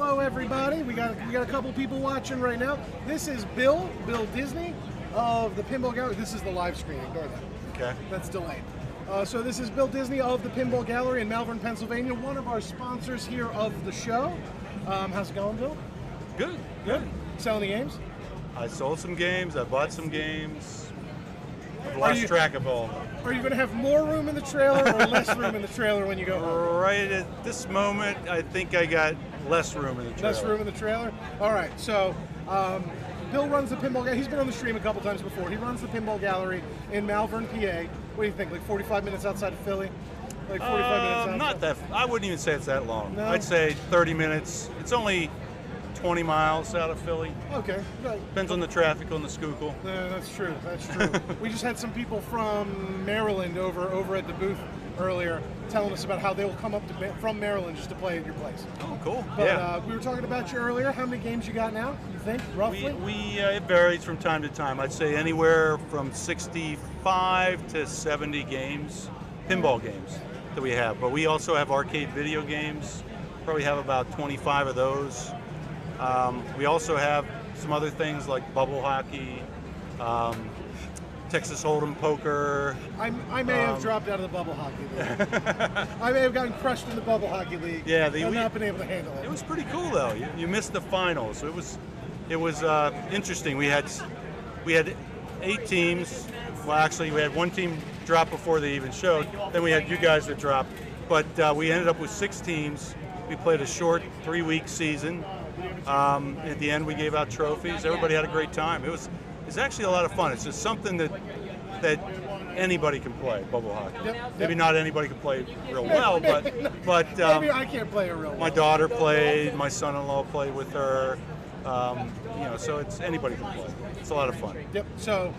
Hello, everybody. We got a couple people watching right now. This is Bill Disney of the Pinball Gallery. This is the live stream. Ignore that. Okay. That's delayed. So this is Bill Disney of the Pinball Gallery in Malvern, Pennsylvania. One of our sponsors here of the show. How's it going, Bill? Good. Good. Selling the games? I sold some games. I bought some games. I've lost track of all. Are you going to have more room in the trailer or less room in the trailer when you go home? Right at this moment, I think I got less room in the trailer. Less room in the trailer? All right. So Bill runs the Pinball Gallery. He's been on the stream a couple times before. He runs the Pinball Gallery in Malvern, PA. What do you think? Like 45 minutes outside of Philly? Like 45 minutes outside? Not that. I wouldn't even say it's that long. No? I'd say 30 minutes. It's only 20 miles out of Philly. Okay. Right. Depends on the traffic on the Schuylkill. Yeah, that's true. That's true. We just had some people from Maryland over at the booth earlier telling us about how they will come up from Maryland just to play at your place. Oh, cool. But, yeah. We were talking about you earlier. How many games you got now, you think, roughly? It varies from time to time. I'd say anywhere from 65 to 70 games, pinball games that we have. But we also have arcade video games. Probably have about 25 of those. We also have some other things like bubble hockey, Texas Hold'em poker. I may have dropped out of the bubble hockey league. I may have gotten crushed in the bubble hockey league. Yeah, I've not been able to handle it. It was pretty cool though. You missed the finals. It was interesting. We had 8 teams. Well, actually, we had one team drop before they even showed. Then we had you guys that dropped. But we ended up with 6 teams. We played a short 3-week season. At the end, we gave out trophies. Everybody had a great time. It's actually a lot of fun. It's just something that anybody can play, bubble hockey. Yep. Maybe not anybody can play real well, but maybe I can't play it real well. My daughter played. My son-in-law played with her. So anybody can play. It's a lot of fun. Yep. So,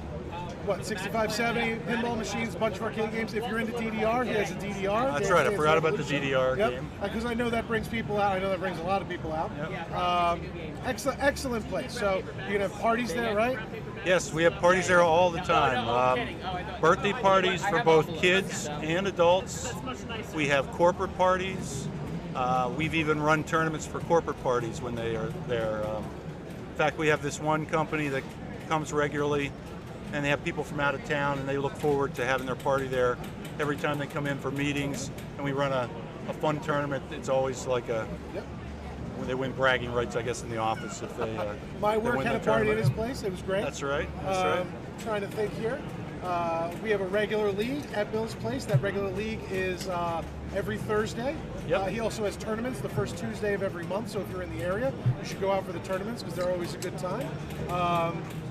what, 65, 70 pinball machines, a bunch of arcade games. If you're into DDR, he has a DDR. That's right. I forgot about the DDR game. Because I know that brings people out. I know that brings a lot of people out. Yep. Excellent place. So you're gonna have parties there, right? Yes, we have parties there all the time. Birthday parties for both kids and adults. We have corporate parties. We've even run tournaments for corporate parties when they are there. In fact, we have this one company that comes regularly, and they have people from out of town, and they look forward to having their party there every time they come in for meetings, and we run a fun tournament. It's always like when they win bragging rights, I guess, in the office. If they My work had a party at his place. It was great. That's right. Trying to think here. We have a regular league at Bill's place. That regular league is every Thursday. Yep. He also has tournaments the first Tuesday of every month, so if you're in the area, you should go out for the tournaments because they're always a good time.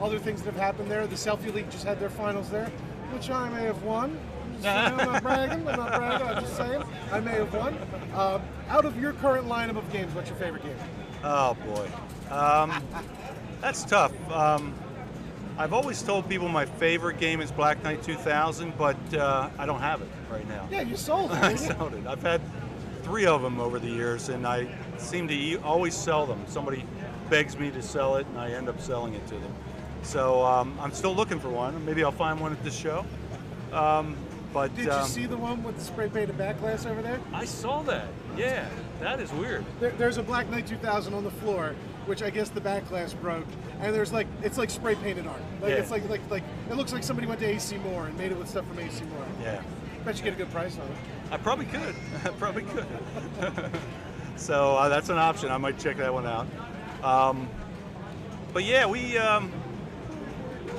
Other things that have happened there, the Selfie League just had their finals there, which I may have won. I'm not bragging, I'm just saying. I may have won. Out of your current lineup of games, what's your favorite game? Oh, boy. That's tough. I've always told people my favorite game is Black Knight 2000, but I don't have it right now. Yeah, you sold it. I sold it. I've had 3 of them over the years, and I seem to always sell them. Somebody begs me to sell it, and I end up selling it to them. So I'm still looking for one. Maybe I'll find one at this show. Did you see the one with the spray painted back glass over there? I saw that. Yeah, that is weird. There's a Black Knight 2000 on the floor, which I guess the back glass broke, and it's like spray painted art. It's like it looks like somebody went to AC Moore and made it with stuff from AC Moore. Yeah. Bet you get a good price on it. I probably could. So that's an option. I might check that one out. But yeah, we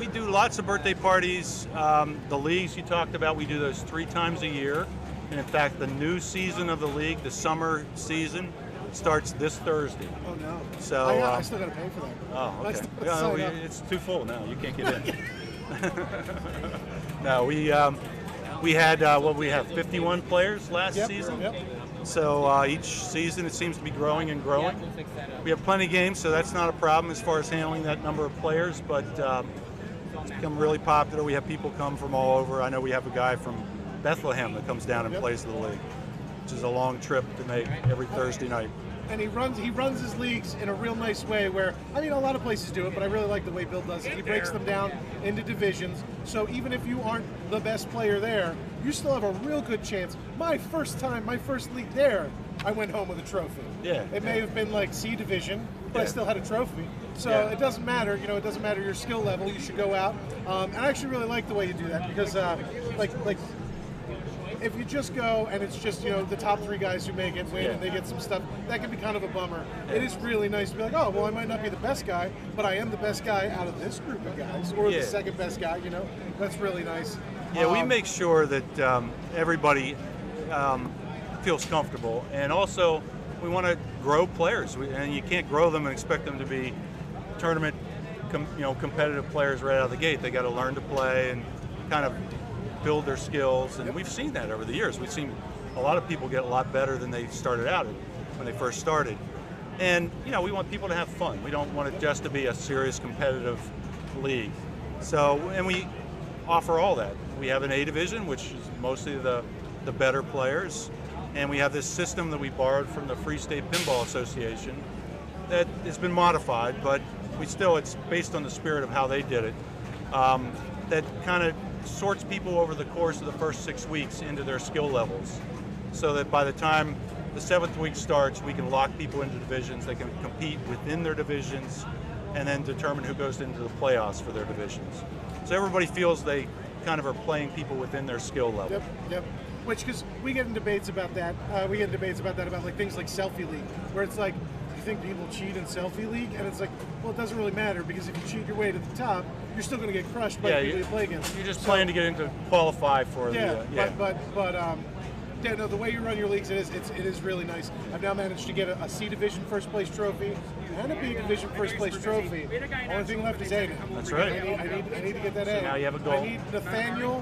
do lots of birthday parties. The leagues you talked about, we do those 3 times a year. And in fact, the new season of the league, the summer season, starts this Thursday. Oh no! So I still got to pay for that. Oh, okay. It's too full now. You can't get in. No, we had 51 players last season. Yep. So each season it seems to be growing and growing. We have plenty of games, so that's not a problem as far as handling that number of players. But it's become really popular. We have people come from all over. I know we have a guy from Bethlehem that comes down and plays the league, which is a long trip to make every Thursday night. And he runs his leagues in a real nice way where, I mean, a lot of places do it, but I really like the way Bill does it. He breaks them down into divisions, so even if you aren't the best player there, you still have a real good chance. My first league there, I went home with a trophy. Yeah. It may have been like C division, but I still had a trophy. So Yeah. it doesn't matter, it doesn't matter your skill level, you should go out. And I actually really like the way you do that because, like, if you just go and it's just, the top 3 guys who make it win and they get some stuff, that can be kind of a bummer. It is really nice to be like, oh, well, I might not be the best guy, but I am the best guy out of this group of guys, or the second best guy, That's really nice. Yeah, we make sure that everybody feels comfortable, and also we want to grow players, and you can't grow them and expect them to be tournament, competitive players right out of the gate. They got to learn to play and kind of build their skills, and we've seen that over the years. We've seen a lot of people get a lot better than they started out when they first started. And we want people to have fun. We don't want it just to be a serious competitive league. So, and we offer all that. We have an A division, which is mostly the better players, and we have this system that we borrowed from the Free State Pinball Association that has been modified, but it's based on the spirit of how they did it. That kind of sorts people over the course of the first 6 weeks into their skill levels, so that by the time the 7th week starts, we can lock people into divisions. They can compete within their divisions and then determine who goes into the playoffs for their divisions. So everybody feels they kind of are playing people within their skill level. Yep. Which, because we get in debates about that. About like things like Selfie League, where it's like, you think people cheat in Selfie League? And it's like, well, it doesn't really matter, because if you cheat your way to the top, you're still going to get crushed by the people you play against. You're just playing to get into qualify for the way you run your leagues, it is really nice. I've now managed to get a C division first place trophy and a B division first place trophy. Only thing left is A now. That's right. I need to get that So A. now you have a goal. I need Nathaniel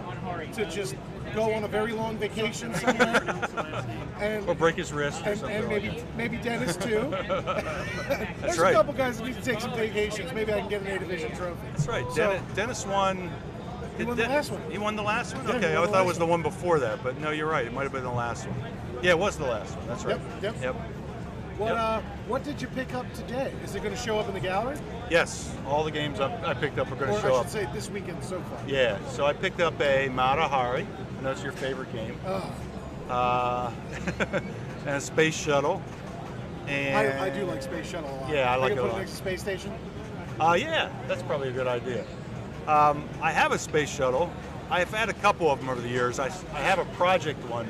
to just go on a very long vacation somewhere, or break his wrist, or something and maybe Dennis too. There's right. a couple guys that need to take some vacations. Maybe I can get an A division trophy. That's right. So, Dennis won. He won the last one. He won the last one? Yeah, Okay, I thought it was the one before that, but no, you're right. It might have been the last one. Yeah, it was the last one. That's right. Yep. What did you pick up today? Is it going to show up in the gallery? Yes, all the games I picked up are going to show up. Or I up. should say this weekend so far. Yeah, so I picked up a Mata Hari. I know it's your favorite game. And a Space Shuttle. And I do like Space Shuttle a lot. Yeah, I like it a put lot. it next to Space Station? Yeah, that's probably a good idea. I have a Space Shuttle. I've had a couple of them over the years. I have a project one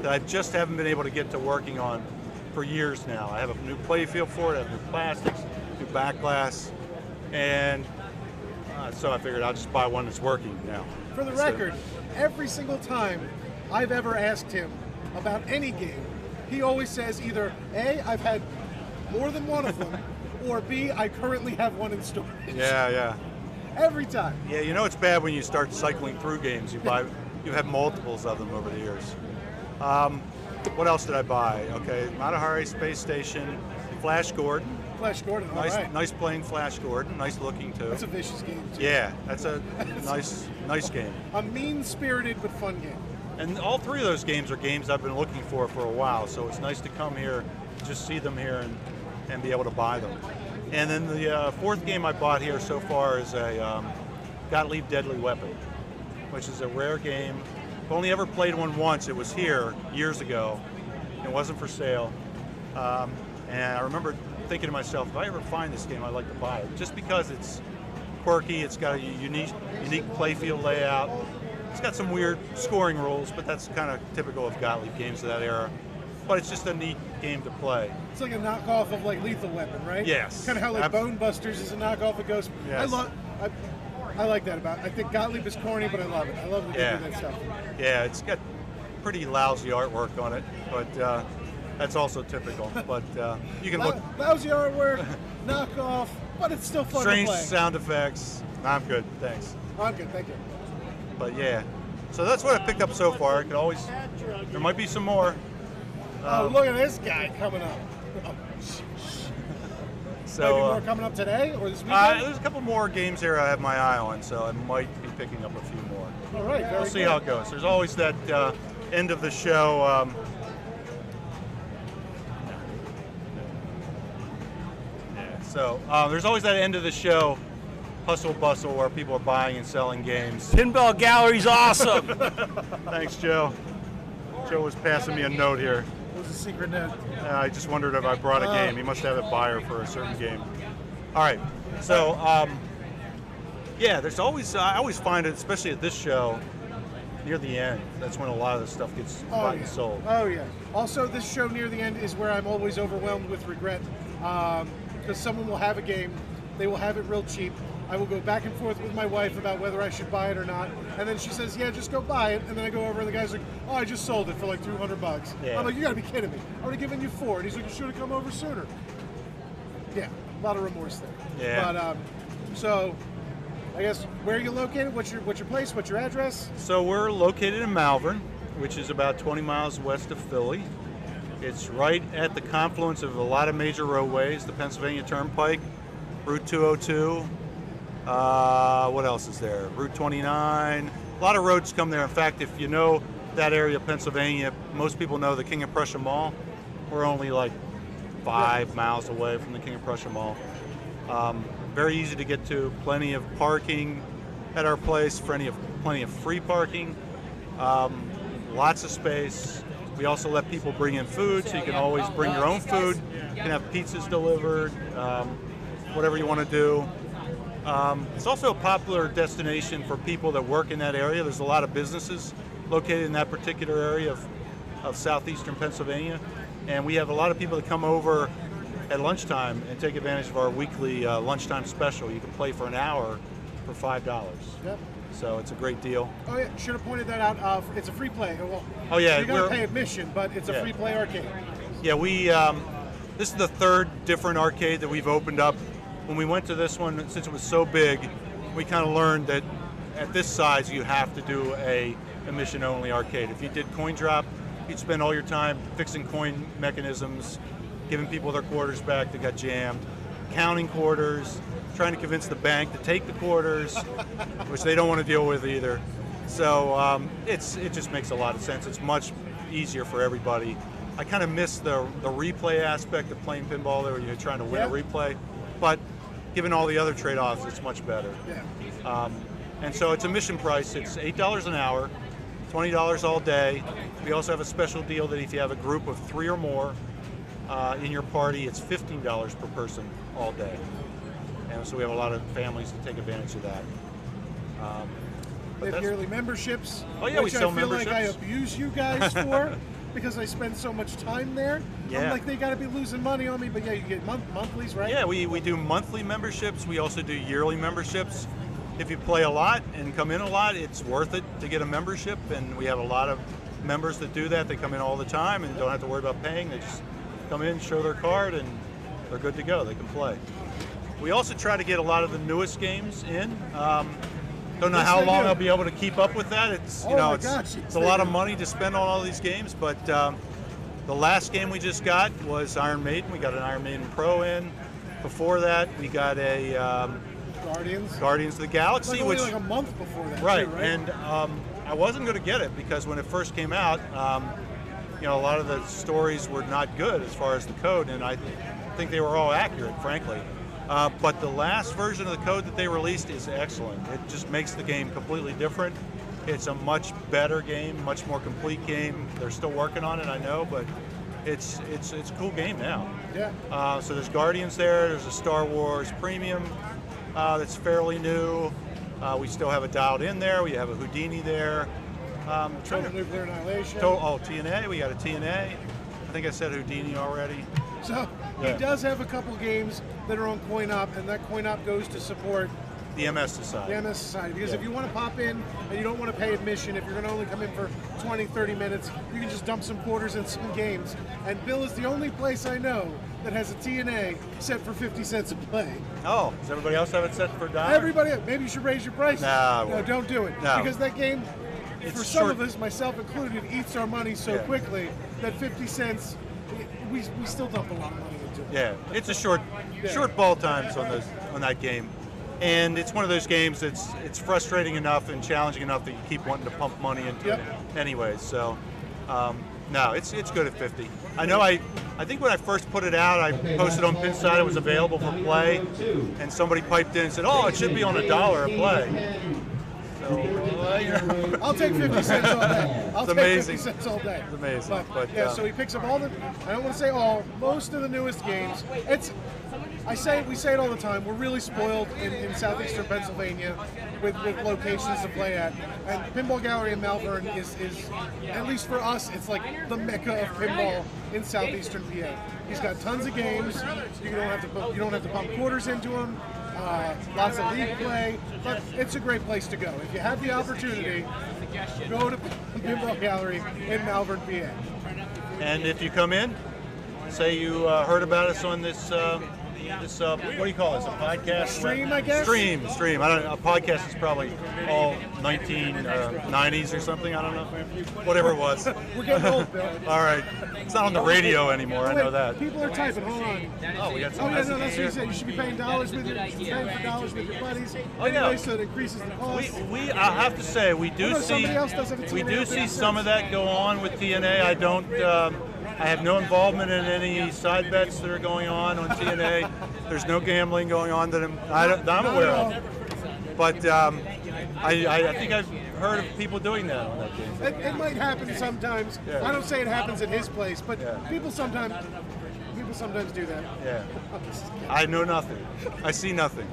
that I just haven't been able to get to working on for years now. I have a new play field for it, I have new plastics, new back glass, and so I figured I'll just buy one that's working now. For the record, every single time I've ever asked him about any game, he always says either A, I've had more than one of them, or B, I currently have one in storage. Yeah. Every time. Yeah, it's bad when you start cycling through games. You have multiples of them over the years. What else did I buy? Okay, Mata Hari, Space Station, Flash Gordon. Flash Gordon, all right. Nice playing Flash Gordon. Nice looking too. That's a vicious game too. Yeah, that's a nice game. A mean-spirited but fun game. And all 3 of those games are games I've been looking for a while. So it's nice to come here, just see them here, and be able to buy them. And then the 4th game I bought here so far is a Gottlieb Deadly Weapon, which is a rare game. I've only ever played one once. It was here years ago. It wasn't for sale. And I remember thinking to myself, if I ever find this game, I'd like to buy it. Just because it's quirky, it's got a unique playfield layout. It's got some weird scoring rules, but that's kind of typical of Gottlieb games of that era. But it's just a neat game to play. It's like a knockoff of like Lethal Weapon, right? Yes. Kind of how like Bone Busters is a knockoff of Ghost. Yes. I like that about it. I think Gottlieb is corny, but I love it. I love that they do that stuff. Yeah, it's got pretty lousy artwork on it, but that's also typical. But you can look. Lousy artwork, knockoff, but it's still fun strange to play. sound effects. I'm good, thanks. I'm good, thank you. But yeah, so that's what I picked up so far. There might be some more. Look at this guy coming up. So maybe more coming up today or this weekend? There's a couple more games here I have my eye on, so I might be picking up a few more. All right, we'll see how it goes. There's always that end of the show So there's always that end of the show, hustle bustle, where people are buying and selling games. Pinball Gallery's awesome. Thanks, Joe. Joe was passing me a note here. It was a secret note. I just wondered if I brought a game. He must have a buyer for a certain game. All right. So, yeah, there's always, I always find it, especially at this show, near the end, that's when a lot of the stuff gets bought and sold. Oh, yeah. Also, this show near the end is where I'm always overwhelmed with regret. Because someone will have a game, they will have it real cheap. I will go back and forth with my wife about whether I should buy it or not. And then she says, yeah, just go buy it. And then I go over and the guy's like, oh, I just sold it for like $200. Yeah. I'm like, you gotta be kidding me. I would have given you $4. And he's like, you should have come over sooner. Yeah, a lot of remorse there. Yeah. But, so, I guess, where are you located? What's your place? What's your address? So we're located in Malvern, which is about 20 miles west of Philly. It's right at the confluence of a lot of major roadways, the Pennsylvania Turnpike, Route 202, what else is there? Route 29. A lot of roads come there. In fact, if you know that area of Pennsylvania, most people know the King of Prussia Mall. We're only like 5 miles away from the King of Prussia Mall. Very easy to get to, plenty of parking at our place, plenty of free parking, lots of space. We also let people bring in food, so you can always bring your own food. You can have pizzas delivered, whatever you want to do. It's also a popular destination for people that work in that area. There's a lot of businesses located in that particular area of southeastern Pennsylvania, and we have a lot of people that come over at lunchtime and take advantage of our weekly lunchtime special. You can play for an hour for $5. Yep. So it's a great deal. Oh yeah, should have pointed that out. It's a free play. Well, Oh yeah, you gotta pay admission, but it's a free play arcade. Yeah, we this is the third different arcade that we've opened up. When we went to this one, since it was so big, we kind of learned that at this size you have to do a admission-only arcade. If you did coin drop, you'd spend all your time fixing coin mechanisms, giving people their quarters back that got jammed, counting quarters, trying to convince the bank to take the quarters, which they don't want to deal with either. So it just makes a lot of sense. It's much easier for everybody. I kind of miss the replay aspect of playing pinball there, where you're trying to win a replay, but given all the other trade-offs, it's much better. Yeah. And so it's a admission price. It's $8 an hour, $20 all day. We also have a special deal that if you have a group of 3 or more in your party, it's $15 per person all day. And so we have a lot of families that take advantage of that. They have yearly memberships, Oh yeah, we which sell I feel memberships. like I abuse you guys for because I spend so much time there. Yeah. I'm like, they got to be losing money on me, but yeah, you get monthlies, right? Yeah, we do monthly memberships. We also do yearly memberships. If you play a lot and come in a lot, it's worth it to get a membership, and we have a lot of members that do that. They come in all the time and don't have to worry about paying. They just come in, show their card, and they're good to go. They can play. We also try to get a lot of the newest games in. Don't know how long I'll be able to keep up with that. It's it's a lot of money to spend on all these games, but the last game we just got was Iron Maiden. We got an Iron Maiden Pro in. Before that, we got a Guardians of the Galaxy, like only like a month before that. Right, too, right? and I wasn't going to get it because when it first came out, a lot of the stories were not good as far as the code, and I think they were all accurate, frankly. But the last version of the code that they released is excellent. It just makes the game completely different. It's a much better game, much more complete game. They're still working on it, I know, but it's a cool game now. Yeah. So there's Guardians there. There's a Star Wars Premium that's fairly new. We still have a dialed in there. We have a Houdini there. Total Nuclear Annihilation. TNA. We got a TNA. I think I said Houdini already. So he does have a couple games that are on CoinOp, and that CoinOp goes to support the MS Society. The MS Society. Because if you want to pop in and you don't want to pay admission, if you're going to only come in for 20, 30 minutes, you can just dump some quarters in some games. And Bill is the only place I know that has a TNA set for 50 cents a play. Oh, does everybody else have it set for $1? Everybody, maybe you should raise your prices. No, don't do it. No. Because that game, It's for some short. of us, myself included, eats our money so quickly that 50 cents, we still dump a lot of money into it. Yeah, it's a short ball times on that game, and it's one of those games that's it's frustrating enough and challenging enough that you keep wanting to pump money into it anyway. So No, it's good at 50. I know. I think when I first put it out, I posted on Pinside it was available for play, and somebody piped in and said, "Oh, it should be on $1 a play." So, I'll take 50 cents all day. I'll It's take amazing. 50 cents all day. It's amazing. But yeah, so he picks up all the, I don't want to say all, most of the newest games. We say it all the time, we're really spoiled in southeastern Pennsylvania with locations to play at. And Pinball Gallery in Malvern is, at least for us, it's like the mecca of pinball in southeastern PA. He's got tons of games. You don't have to pump quarters into them. Lots of league play, but it's a great place to go. If you have the opportunity, go to Pinball Gallery in Malvern, PA. And if you come in, say you heard about us on this, what do you call this? A podcast? Stream, I guess? Stream. I don't know. A podcast is probably all 1990s or something. I don't know. Whatever it was. We're getting old, Bill. All right. It's not on the radio anymore. I know that. People are typing. Hold on. Oh, we got some. Oh, yeah, no, that's what you said. You should be paying dollars with your buddies. Oh, yeah. Anyway, so it increases the cost. I have to say, we do see some of that go on with TNA. I don't. I have no involvement in any side bets that are going on TNA. There's no gambling going on that I'm aware of. But I think I've heard of people doing that on that game. It might happen sometimes. Yeah. I don't say it happens at his place, but people sometimes do that. Yeah. I know nothing. I see nothing.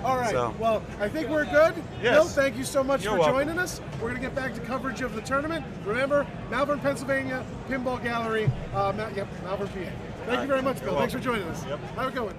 All right. So. Well, I think we're good. Yes. Bill, thank you so much You're for welcome. joining us. We're going to get back to coverage of the tournament. Remember, Malvern, Pennsylvania, Pinball Gallery, Malvern, PA. Thank you very much, Bill. Thanks for joining us. Yep. Have a good one.